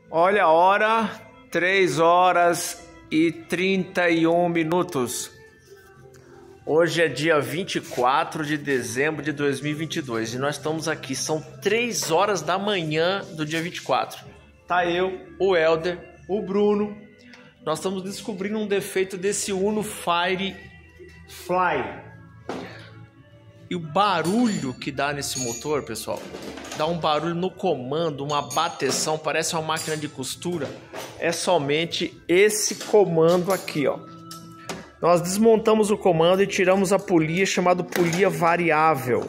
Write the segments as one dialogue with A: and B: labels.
A: Olha a hora, 3 horas e 31 minutos. Hoje é dia 24 de dezembro de 2022 e nós estamos aqui, são 3 horas da manhã do dia 24. Tá eu, o Helder, o Bruno, nós estamos descobrindo um defeito desse Uno Firefly. E o barulho que dá nesse motor, pessoal, dá um barulho no comando, uma bateção, parece uma máquina de costura. É somente esse comando aqui, ó. Nós desmontamos o comando e tiramos a polia, chamada polia variável.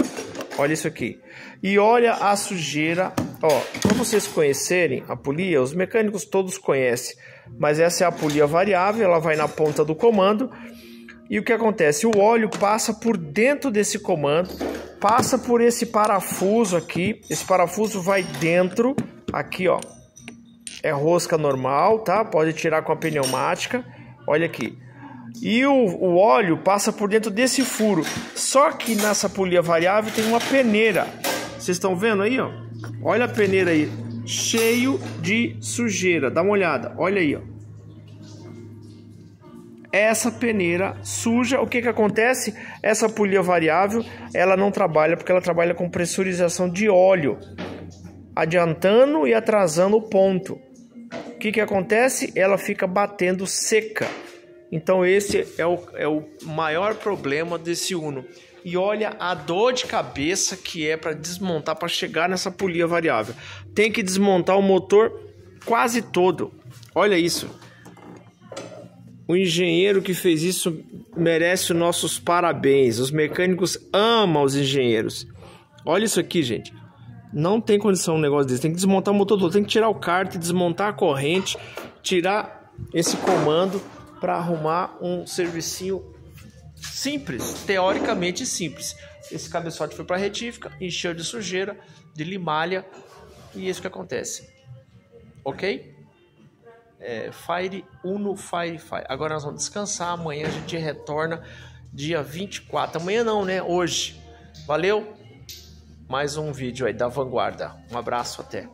A: Olha isso aqui. E olha a sujeira, ó. Para vocês conhecerem a polia, os mecânicos todos conhecem, mas essa é a polia variável, ela vai na ponta do comando. E o que acontece? O óleo passa por dentro desse comando, passa por esse parafuso aqui. Esse parafuso vai dentro, aqui ó, é rosca normal, tá? Pode tirar com a pneumática, olha aqui. E o óleo passa por dentro desse furo. Só que nessa polia variável tem uma peneira. Vocês estão vendo aí, ó? Olha a peneira aí, cheio de sujeira. Dá uma olhada, olha aí, ó. Essa peneira suja, o que acontece? Essa polia variável, ela não trabalha porque ela trabalha com pressurização de óleo, adiantando e atrasando o ponto. O que acontece? Ela fica batendo seca. Então esse é o maior problema desse Uno. E olha a dor de cabeça que é para desmontar, para chegar nessa polia variável. Tem que desmontar o motor quase todo. Olha isso. O engenheiro que fez isso merece os nossos parabéns. Os mecânicos amam os engenheiros. Olha isso aqui, gente. Não tem condição um negócio desse. Tem que desmontar o motor todo. Tem que tirar o cárter, desmontar a corrente, tirar esse comando para arrumar um servicinho simples, teoricamente simples. Esse cabeçote foi para a retífica, encheu de sujeira, de limalha, e é isso que acontece. Ok? Uno Firefly. Agora nós vamos descansar. Amanhã a gente retorna dia 24. Amanhã não, né? Hoje. Valeu? Mais um vídeo aí da Vanguarda. Um abraço, até.